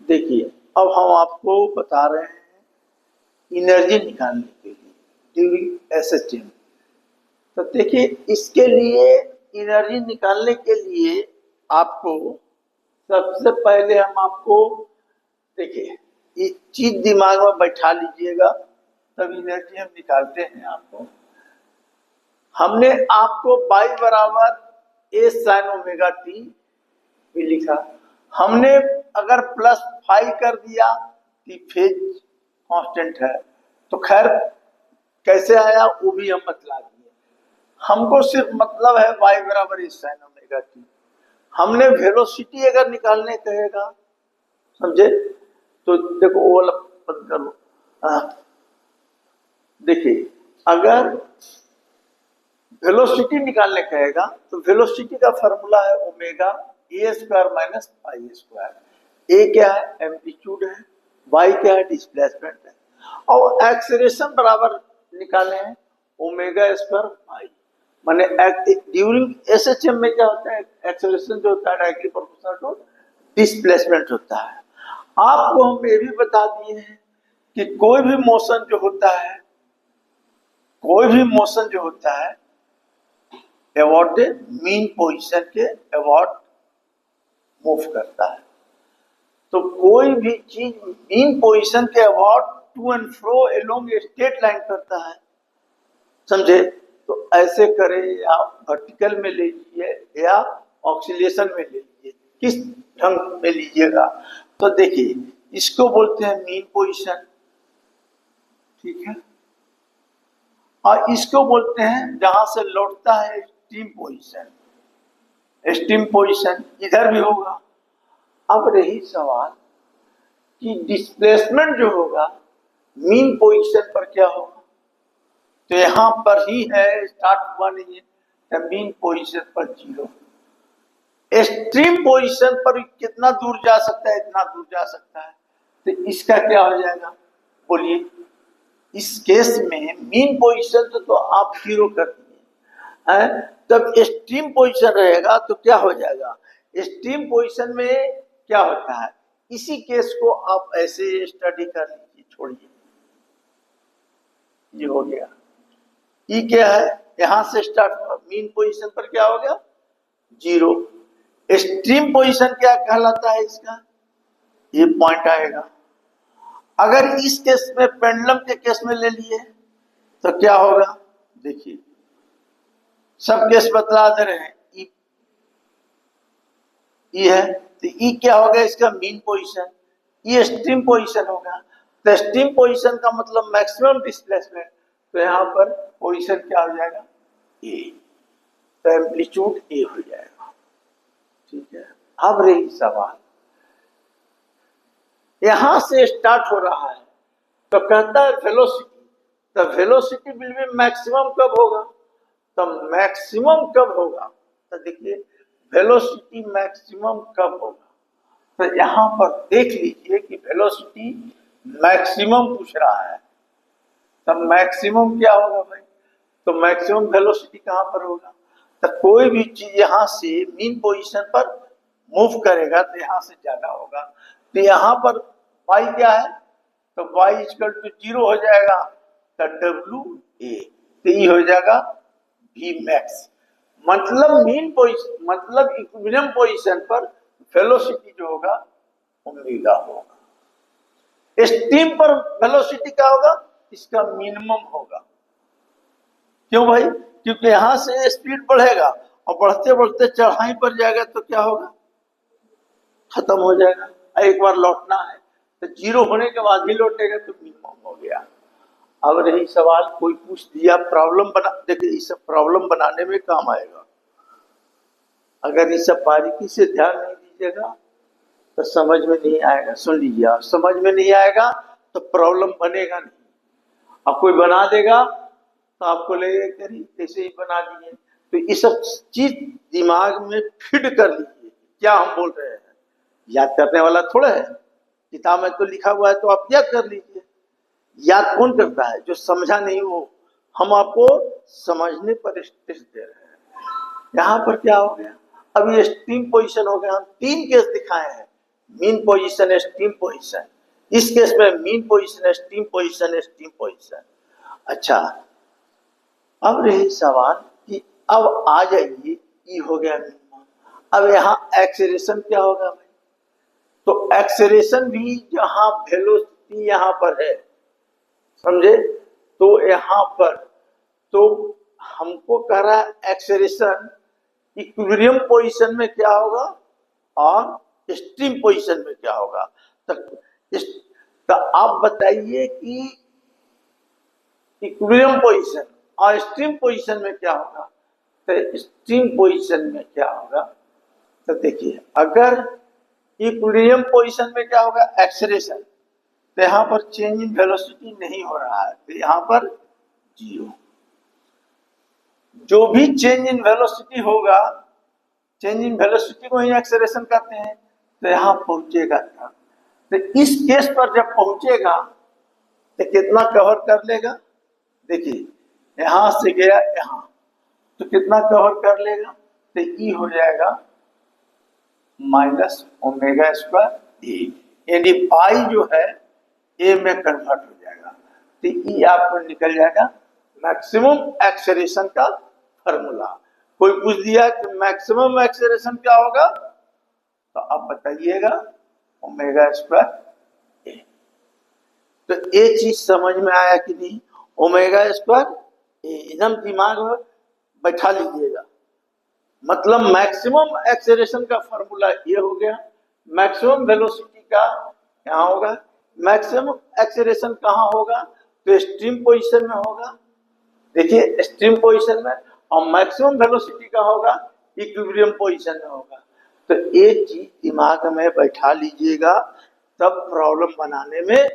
देखिए, अब हम आपको बता रहे हैं एनर्जी निकालने के लिए ड्यूरिंग एसएचएम। तो देखिए, इसके लिए एनर्जी निकालने के लिए आपको सबसे पहले हम आपको देखिए ये चीज दिमाग में बैठा लीजिएगा, तब एनर्जी हम निकालते हैं। आपको हमने आपको y बराबर ए साइन ओमेगा टी भी लिखा। हमने अगर प्लस फाइव कर दिया कि फेज कांस्टेंट है, तो खैर कैसे आया वो भी हम बतला दिए। हमको सिर्फ मतलब है y बराबर ए साइन ओमेगा टी। हमने वेलोसिटी अगर निकालने कहेगा, समझे, तो देखो वो वाला बंद करो। देखिए, अगर वेलोसिटी निकालने कहेगा तो वेलोसिटी का फॉर्मूला है omega A square minus pi square. A क्या है? एम्पलीट्यूड है। वाई क्या है? डिस्प्लेसमेंट है। और एक्सेलरेशन बराबर निकाले हैं ओमेगा स्क्वायर पाई। माने ड्यूरिंग एसएचएम में क्या होता है? एक्सेलरेशन जो होता है डायरेक्टली प्रोपोर्शनल टू डिस्प्लेसमेंट होता है। आपको हम ये भी बता दिए हैं कि कोई भी मोशन जो होता है अबाउट मीन पोजीशन के अबाउट मूव करता है। तो कोई भी चीज मीन पोजीशन के about to and fro along a straight line करता है, समझे। तो ऐसे करे या वर्टिकल में ले लीजिए या ऑक्सीलेशन में ले लीजिए, किस ढंग में लीजिएगा। तो देखिए, इसको बोलते हैं मीन पोजीशन, ठीक है। और इसको बोलते हैं जहां से लौटता है स्टीम पोजीशन। स्टीम पोजीशन इधर भी होगा। अब रही सवाल कि डिस्प्लेसमेंट जो होगा मीन पोजीशन पर क्या होगा। तो यहां पर ही है, स्टार्ट हुआ नहीं है, मीन पोजीशन पर 0। एक्सट्रीम पोजीशन पर कितना दूर जा सकता है? इतना दूर जा सकता है। तो इसका क्या हो जाएगा, बोलिए। इस केस में मीन पोजीशन तो आप 0 कर दिए हैं, तब एक्सट्रीम पोजीशन रहेगा तो क्या हो जाएगा। एक्सट्रीम पोजीशन में क्या होता है, इसी केस को आप ऐसे स्टडी कर लीजिए, छोड़िए। ये हो गया। ये क्या है, यहां से स्टार्ट हुआ, मीन पोजीशन पर क्या हो गया 0। एक्सट्रीम पोजीशन क्या कहलाता है इसका, ये पॉइंट आएगा। अगर इस केस में पेंडुलम के केस में ले लिए तो क्या होगा, देखिए सब केस बतला दे रहे हैं। ई है तो ई क्या होगा, इसका मीन पोजीशन। ये एक्सट्रीम पोजीशन होगा। तो एक्सट्रीम पोजीशन का मतलब मैक्सिमम डिस्प्लेसमेंट। तो यहाँ पर पोजीशन क्या हो जाएगा, ए। तो एम्पलीट्यूड ए हो जाएगा, ठीक है। अब रही सवाल, यहां से स्टार्ट हो रहा है तो कहता है वेलोसिटी। तो वेलोसिटी विल बी मैक्सिमम कब होगा, तो मैक्सिमम कब होगा, तो देखिए वेलोसिटी मैक्सिमम कब होगा। तो यहां पर देख लीजिए कि वेलोसिटी मैक्सिमम पूछ रहा है। तब मैक्सिमम क्या होगा भाई, तो मैक्सिमम वेलोसिटी कहां पर होगा। तो कोई भी चीज यहां से मीन पोजीशन पर मूव करेगा तो यहां से ज्यादा होगा। तो यहां पर y क्या है, तो y इक्वल टू 0 हो जाएगा, तो डब्ल्यू ए। तो ये हो जाएगा v मैक्स। मतलब मीन पोजीशन, मतलब इक्विलिब्रियम पोजीशन पर वेलोसिटी जो होगा ओमेगा होगा। स्टीम पर वेलोसिटी क्या होगा, इसका मिनिमम होगा। क्यों भाई, क्योंकि यहां से स्पीड बढ़ेगा और बढ़ते बढ़ते चढ़ाई पर जाएगा तो क्या होगा, खत्म हो जाएगा। एक बार लौटना है तो 0 होने के बाद ही लौटेगा, तो मिनिमम हो गया। अब रही सवाल, कोई पूछ दिया प्रॉब्लम बना, देखिए इस प्रॉब्लम बनाने में काम आएगा। अगर इस सब बारीकी से ध्यान नहीं दीजिएगा तो समझ में नहीं आएगा। सुन लीजिए, आप समझ में नहीं आएगा तो प्रॉब्लम बनेगा नहीं। अब कोई बना देगा तो आपको लगेगा कि कैसे ही बना दिए। तो ये सब चीज दिमाग में फिट कर लीजिए, क्या हम बोल रहे हैं। याद करने वाला थोड़ा है, किताब में तो लिखा हुआ है तो आप याद कर लीजिए। याद कौन करता है, जो समझा नहीं वो। हम आपको समझने पर स्ट्रेस दे रहे हैं। यहाँ पर क्या हो गया, अब ये एक्सट्रीम पोजीशन हो गया। हम 3 केस दिखाए हैं, मीन पोजीशन है स्टीम पोजीशन, इस केस में मीन पोजीशन है स्टीम पोजीशन है स्टीम पोजीशन। अच्छा, अब रही सवाल कि अब आ जाइए, ई हो गया मिनिमम, अब यहाँ एक्सेलरेशन क्या होगा भाई? तो एक्सेलरेशन भी जहां वेलोसिटी यहाँ पर है, समझे, तो यहाँ पर तो हमको कह रहा है एक्सेलरेशन इक्विलिब्रियम पोजीशन में क्या होगा और स्ट्रीम पोजीशन में क्या होगा। तो आप बताइए कि इक्विलिब्रियम पोजीशन और स्ट्रीम पोजीशन में क्या होगा। तो स्ट्रीम पोजीशन में क्या होगा, तो देखिए अगर इक्विलिब्रियम पोजीशन में क्या होगा एक्सेलरेशन, तो यहाँ पर चेंज इन वेलोसिटी नहीं हो रहा है, तो यहाँ पर जीरो। जो भी चेंज इन वेलोसिटी होगा, चेंज इन वेलोसिटी को ही एक्सेलरेशन कहते हैं, तो यहाँ पहुंचेगा तब। तो इस केस पर जब पहुंचेगा तो कितना कवर कर लेगा, देखिए यहां से गया यहां, तो कितना कवर कर लेगा, तो ई हो जाएगा माइनस ओमेगा स्क्वायर ए, यानी पाई जो है ए में कन्वर्ट हो जाएगा। तो ई आपको निकल जाएगा मैक्सिमम एक्सेलरेशन का फॉर्मूला। कोई पूछ दिया कि मैक्सिमम एक्सेलरेशन क्या होगा, तो आप बताइएगा ओमेगा स्क्वायर ए। तो ये चीज समझ में आया कि नहीं, ओमेगा स्क्वायर ए एकदम दिमाग में बैठा लीजिएगा। मतलब मैक्सिमम एक्सेलरेशन का फॉर्मूला ये हो गया, मैक्सिमम वेलोसिटी का यहाँ होगा, मैक्सिमम एक्सेलरेशन कहाँ होगा, तो स्ट्रीम पोजीशन में होगा, देखिए स्ट्रीम पोजीशन में, और मैक्सिमम वेलोसिटी का होगा इक्विलिब्रियम पोजीशन में होगा। तो एक चीज दिमाग में बैठा लीजिएगा, तब प्रॉब्लम बनाने में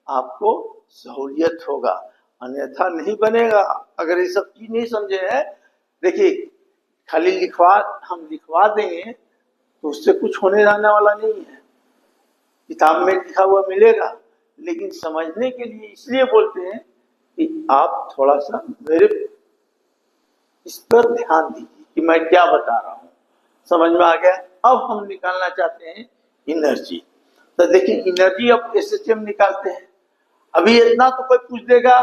आपको सहूलियत होगा, अन्यथा नहीं बनेगा। अगर ये सब चीज नहीं समझे हैं, देखिए खाली हम लिखवा देंगे तो उससे कुछ होने जाने वाला नहीं है, किताब में लिखा हुआ मिलेगा, लेकिन समझने के लिए इसलिए बोलते हैं कि आप थोड़ा सा मेरे इस पर ध्यान दीजिए कि मैं क्या बता रहा हूँ। समझ में आ गया। अब हम निकालना चाहते हैं एनर्जी। तो देखिए एनर्जी अब एसएचएम निकालते हैं। अभी इतना तो कोई पूछ देगा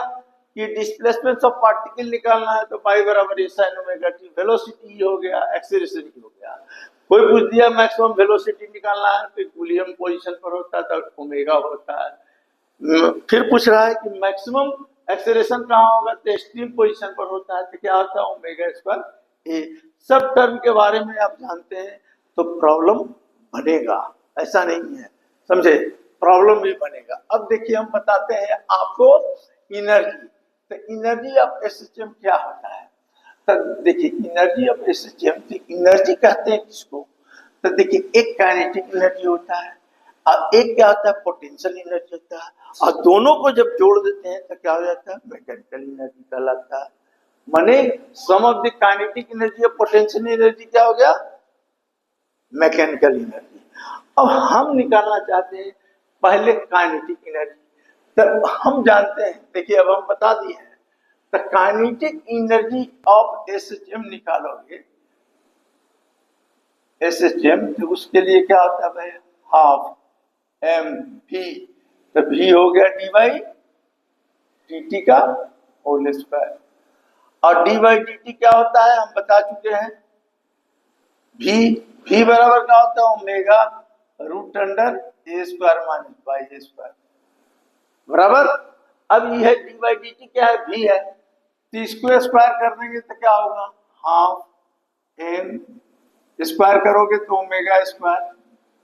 कि डिस्प्लेसमेंट ऑफ पार्टिकल निकालना है, तो पाई बराबर sin ओमेगा टी, वेलोसिटी हो गया, एक्सेलरेशन हो गया। कोई पूछ दिया मैक्सिमम वेलोसिटी निकालना है, तो इक्विलिब्रियम पोजीशन पर होता है तो ओमेगा होता है। फिर पूछ रहा है कि मैक्सिमम एक्सेलरेशन कहाँ होगा, तो स्ट्रीम पोजीशन पर होता है, तो क्या होता है ओमेगा स्क्वायर ए। सब टर्म के बारे में आप जानते हैं, तो प्रॉब्लम बनेगा, ऐसा नहीं है, समझे, प्रॉब्लम भी बनेगा। अब देखिए हम बताते हैं आपको एनर्जी। तो एनर्जी ऑफ एसएचएम क्या होता है, तो देखिए एनर्जी ऑफ एसएचएम, एनर्जी कहते हैं किसको, तो देखिए एक काइनेटिक एनर्जी होता है और एक क्या होता है पोटेंशियल एनर्जी होता है, और दोनों को जब जोड़ देते हैं तो क्या हो जाता है मैकेनिकल एनर्जी कहलाता है। माने sum of the kinetic energy और पोटेंशियल एनर्जी क्या हो गया, मैकेनिकल एनर्जी। अब हम निकालना चाहते हैं पहले काइनेटिक एनर्जी। तो हम जानते हैं, देखिए अब हम बता दिए हैं, तो काइनेटिक एनर्जी ऑफ एसएचएम निकालोगे, एसएचएम, तो उसके लिए क्या होता है भाई, हाफ एम वी, तो वी हो गया डी बाई डी टी का होल स्क्वायर, और डी बाई डी टी क्या होता है हम बता चुके हैं, वी बराबर क्या होता है omega root under a square minus y a square बराबर। अब ये है डी बाई डी टी क्या है, वी है, तो इसको स्क्वायर कर देंगे तो क्या होगा, हाफ एम स्क्वायर करोगे तो omega square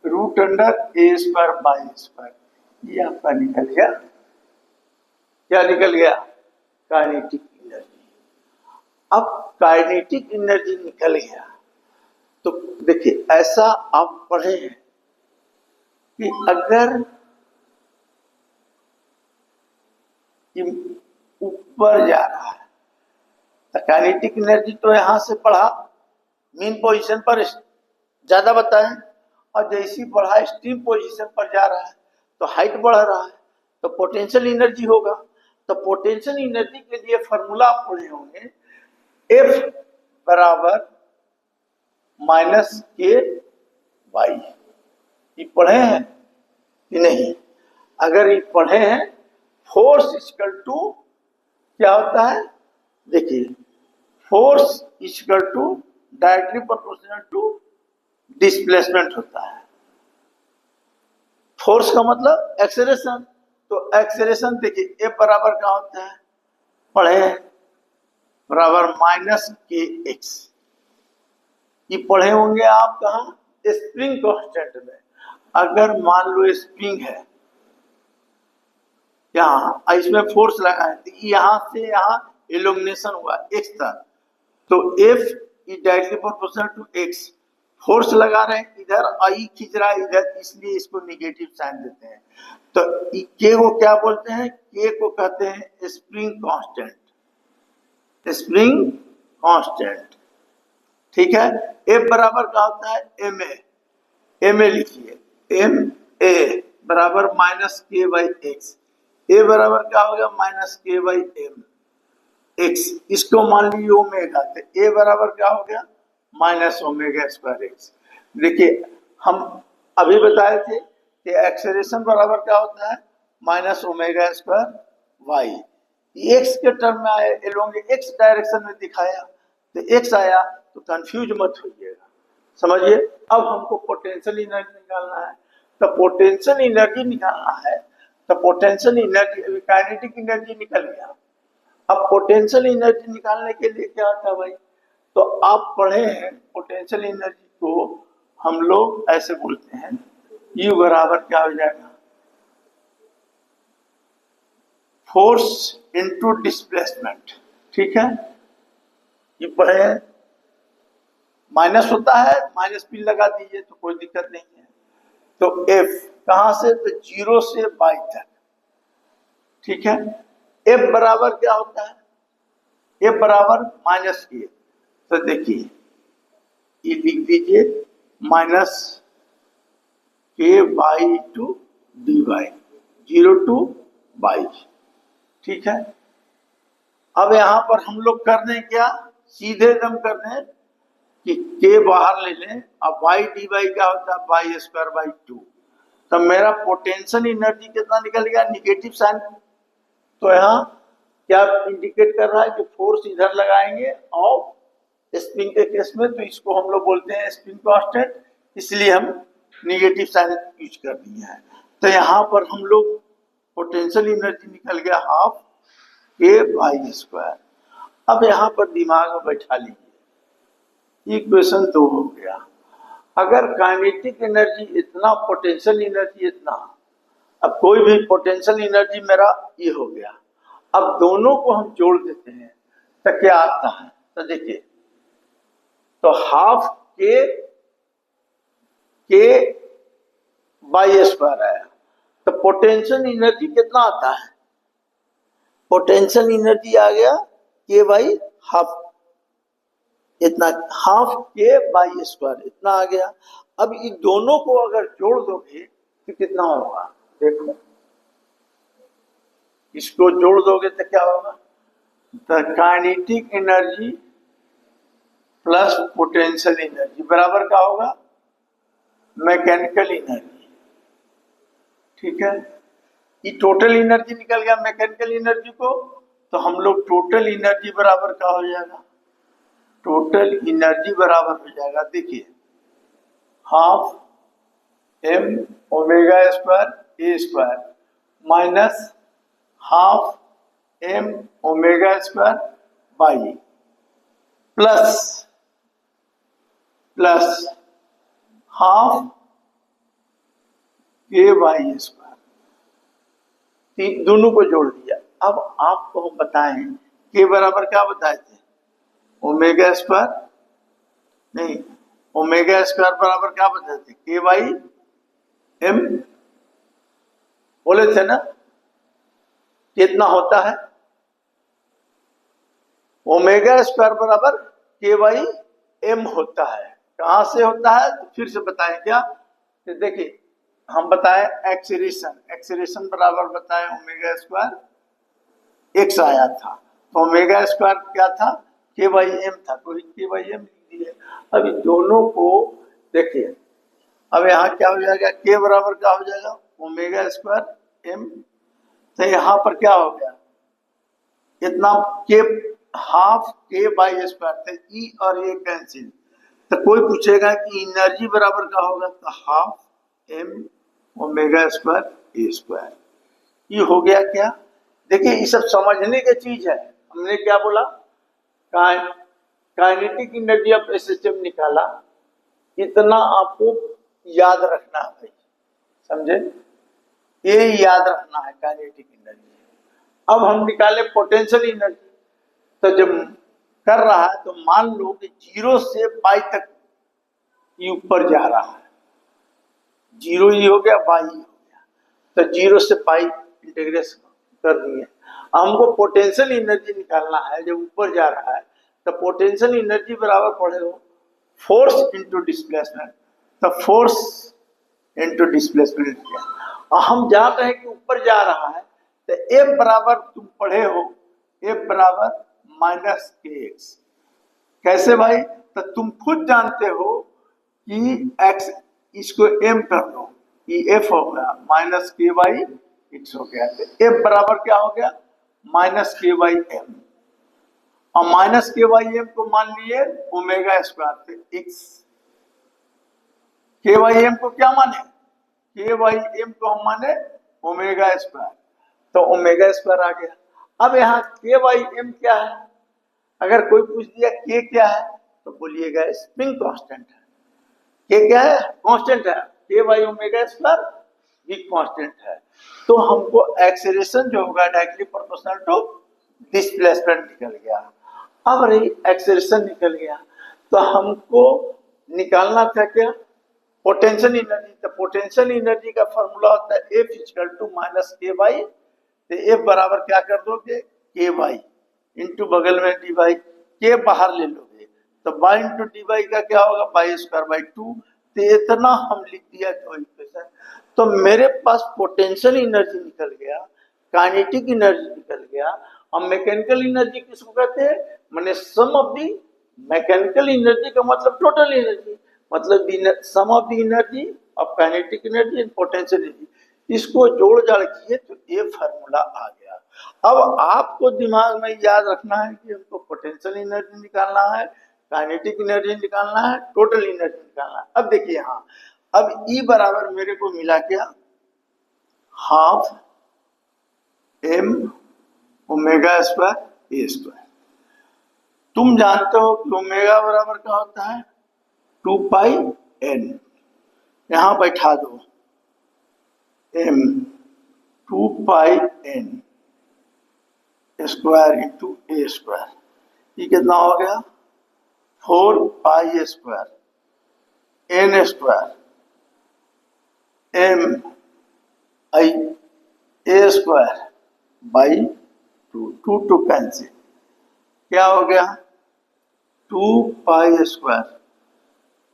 root under a square y square, ये आपका निकल गया, क्या निकल गया, काइनेटिक एनर्जी। अब काइनेटिक एनर्जी निकल गया, तो देखिए ऐसा आप पढ़े हैं कि अगर ऊपर जा रहा है तो काइनेटिक एनर्जी तो यहां से बढ़ा, मीन पोजीशन पर ज्यादा बताएं, और जैसी बढ़ा स्ट्रीम पोजीशन पर जा रहा है तो हाइट बढ़ रहा है, तो पोटेंशियल एनर्जी होगा। तो पोटेंशियल एनर्जी के लिए फॉर्मूला आप पढ़े होंगे, F बराबर माइनस के वाई, ये पढ़े हैं कि नहीं? अगर ये पढ़े हैं, फोर्स इक्वल टू क्या होता है? देखिए, force equal to directly proportional to displacement होता है। फोर्स का मतलब एक्सेलरेशन, तो एक्सेलरेशन देखिए F बराबर क्या होता है? पढ़े हैं, बराबर माइनस के एक्स। ये पढ़े होंगे आप कहा? स्प्रिंग कांस्टेंट में। अगर मान लो स्प्रिंग है यहाँ, इसमें फोर्स लगा है, तो यहाँ से यहाँ इल्यूमिनेशन हुआ एक्स तक, तो F is directly proportional to x. Force लगा रहे हैं इधर, आई खींच रहा है इधर, इसलिए इसको निगेटिव साइन देते हैं। तो के को क्या बोलते हैं? के को कहते हैं स्प्रिंग कांस्टेंट, स्प्रिंग कांस्टेंट। ठीक है। F बराबर क्या होता है? M A. एम ए लिखिए, एम ए बराबर माइनस के बाई एक्स। ए बराबर क्या हो गया? माइनस के बाई एम एक्स। इसको मान लीजिए ओमेगा, तो ए बराबर क्या हो गया? Minus omega square x. देखिए, हम अभी बताए थे कि एक्सेलरेशन बराबर क्या होता है? Minus omega square y. X के टर्म में आए, एलोंग एक्स डायरेक्शन में दिखाया, तो एक्स आया, तो कंफ्यूज मत होइएगा, समझिए। अब हमको पोटेंशियल एनर्जी निकालना है, तो पोटेंशियल एनर्जी निकालना है, तो पोटेंशियल एनर्जी, काइनेटिक एनर्जी निकल गया। अब पोटेंशियल एनर्जी निकालने के लिए क्या होता है भाई? तो आप पढ़े हैं पोटेंशियल एनर्जी को हम लोग ऐसे बोलते हैं, यू बराबर क्या हो जाएगा? Force into displacement. ठीक है, ये पढ़े हैं। माइनस होता है, माइनस पिन लगा दीजिए तो कोई दिक्कत नहीं है। तो F कहां से? तो 0 से बाई तक। ठीक है। F बराबर क्या होता है? F बराबर माइनस के, तो देखिए ये लिख दीजिए माइनस के by two D by, 0 two by. ठीक है। अब यहां पर हम लोग कर दें क्या? सीधे दम कर दें कि के बाहर ले लें, अब बाई डी बाई क्या होता है? Y square by 2। तो मेरा पोटेंशियल एनर्जी कितना निकल गया? Negative sign. तो यहाँ क्या इंडिकेट कर रहा है कि फोर्स इधर लगाएंगे, और स्प्रिंग के केस में तो इसको हम लोग बोलते हैं स्प्रिंग कांस्टेंट, इसलिए हम निगेटिव साइन यूज कर दिए हैं। तो यहाँ पर हम लोग पोटेंशियल एनर्जी निकल गया हाफ के बाई स्क्वायर। अब यहाँ पर दिमाग में बैठा लीजिए, इक्वेशन 2 हो गया। अगर काइनेटिक एनर्जी इतना, पोटेंशियल एनर्जी इतना, अब कोई भी पोटेंशियल एनर्जी मेरा ये हो गया, अब दोनों को हम जोड़ देते हैं तो क्या आता है? तो देखिए, तो हाफ के बाई स्क्वायर आया, तो पोटेंशियल एनर्जी कितना आता है? पोटेंशियल एनर्जी आ गया के बाई हाफ, इतना, हाफ के बाई स्क्वायर इतना आ गया। अब इन दोनों को अगर जोड़ दोगे तो कितना होगा? देखो, इसको जोड़ दोगे तो क्या होगा? The kinetic energy plus potential energy बराबर क्या होगा? Mechanical energy. ठीक है, ये टोटल एनर्जी निकल गया मैकेनिकल एनर्जी को, तो हम लोग टोटल एनर्जी बराबर क्या हो जाएगा? टोटल एनर्जी बराबर हो जाएगा, देखिए, half m omega square a square minus half m omega square y plus half k y square. दोनों को जोड़ दिया। अब आपको हम बताएं के बराबर क्या बताए थे? ओमेगा स्क्वायर, नहीं, ओमेगा स्क्वायर बराबर क्या बताए थे? के बाई एम बोले थे ना, कितना होता है? ओमेगा स्क्वायर बराबर के बाई एम होता है। कहां से होता है? तो फिर से बताएं क्या? तो देखिए, हम बताएं एक्सेलरेशन बराबर बताएं ओमेगा स्क्वायर एक्स आया था, तो ओमेगा स्क्वायर क्या था? के बाई एम था, तो के बाई एम लिख दिए। अब दोनों को देखिए, अब यहाँ क्या हो जाएगा, के बराबर क्या हो जाएगा, ओमेगा स्क्वायर एम। तो यहाँ पर क्या हो गया, इतना के हाफ के बाई स्क्वायर, तो ई और ये कैंसिल। तो कोई पूछेगा कि एनर्जी बराबर क्या होगा, तो half m omega square a square. ये हो गया क्या, देखिए ये सब समझने की चीज है। हमने क्या बोला, काइनेटिक एनर्जी ऑफ एसएचएम निकाला, इतना आपको याद रखना है, समझे, ये याद रखना है काइनेटिक एनर्जी। अब हम निकाले पोटेंशियल एनर्जी। तो जब कर रहा है तो मान लो कि 0 से पाई तक ये ऊपर जा रहा है, 0 ही हो गया, पाई हो गया, तो 0 से पाई इंटीग्रेशन कर दिए। हमको पोटेंशियल एनर्जी निकालना है, जब ऊपर जा रहा है तो पोटेंशियल एनर्जी बराबर पड़े हो फोर्स इंटू डिस्प्लेसमेंट। तो फोर्स इंटू डिस्प्लेसमेंट किया, हम जानते हैं कि ऊपर जा रहा है, तो एफ बराबर तुम पढ़े हो, एफ बराबर माइनस के एक्स। कैसे भाई, तो तुम खुद जानते हो कि एक्स, इसको एम कर दो, ये एफ हो गया, माइनस के बाई एक्स हो गया। तो एफ बराबर क्या हो गया, माइनस के बाई एम, और माइनस के बाई एम को मान लिए ओमेगा स्क्वायर पे एक्स। के बाई एम को क्या माने, के बाई एम को हम माने ओमेगा स्क्वायर, तो ओमेगा स्क्वायर आ गया। अब यहाँ के बाई एम क्या है, अगर कोई पूछ दिया के क्या है, तो बोलिएगा स्प्रिंग कांस्टेंट है। के क्या है, कांस्टेंट है, के बाई ओमेगा स्क्वायर भी कांस्टेंट है। तो हमको एक्सेलरेशन जो होगा डायरेक्टली प्रोपोर्शनल टू डिस्प्लेसमेंट निकल गया। अब रही एक्सेलरेशन निकल गया, तो हमको निकालना था क्या, पोटेंशियल एनर्जी। तो पोटेंशियल एनर्जी का फॉर्मूला होता है एफ इक्वल टू माइनस के बाई, तो एफ बराबर क्या कर दोगे, के बाई इंटू बगल में डी बाई, के बाहर ले लोगे तो बाई इंटू डी बाई का क्या होगा, बाई स्क्वायर बाई 2। तो इतना हम लिख दिया तो इक्वेशन। तो मेरे पास पोटेंशियल एनर्जी निकल गया, काइनेटिक एनर्जी निकल गया, और मैकेनिकल एनर्जी किसको कहते हैं, माने sum of the mechanical energy का मतलब टोटल एनर्जी, मतलब sum of the energy of kinetic energy and potential energy. इसको जोड़ जाड़ किए तो ये फार्मूला आ गया। अब आपको दिमाग में याद रखना है कि हमको पोटेंशियल एनर्जी निकालना है, काइनेटिक एनर्जी निकालना है, टोटल एनर्जी निकालना है। अब देखिए यहाँ, अब ई बराबर मेरे को मिला क्या, half m omega square a square. तुम जानते हो कि ओमेगा बराबर क्या होता है, 2 पाई एन, यहां बैठा दो m 2 pi n square into a square, ये कितना हो गया, 4 pi square n square m आई a square by 2 two cancel, क्या हो गया, 2 pi square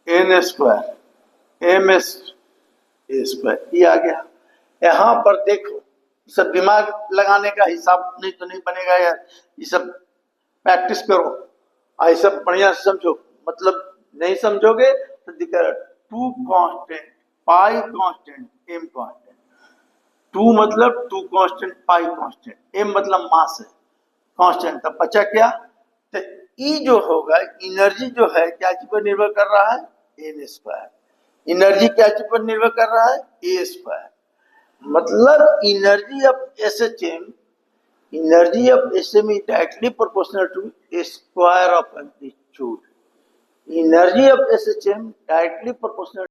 n square m एस ए स्क्वायर, ये आ गया। यहाँ पर देखो, सब दिमाग लगाने का हिसाब नहीं तो नहीं बनेगा यार, ये सब प्रैक्टिस करो, आई सब बढ़िया से समझो, मतलब नहीं समझोगे तो दिक्कत। 2 constant, pi constant, m constant, 2 मतलब 2 कांस्टेंट, पाई कांस्टेंट, एम मतलब मास है कांस्टेंट। तब बचा क्या, तो ई जो होगा एनर्जी जो है क्या चीज पर निर्भर कर रहा है, एन स्क्वायर। एनर्जी क्या चीज पर निर्भर कर रहा है, ए स्क्वायर। मतलब energy of SHM, energy of SHM is directly proportional to square of amplitude. Energy of SHM directly proportional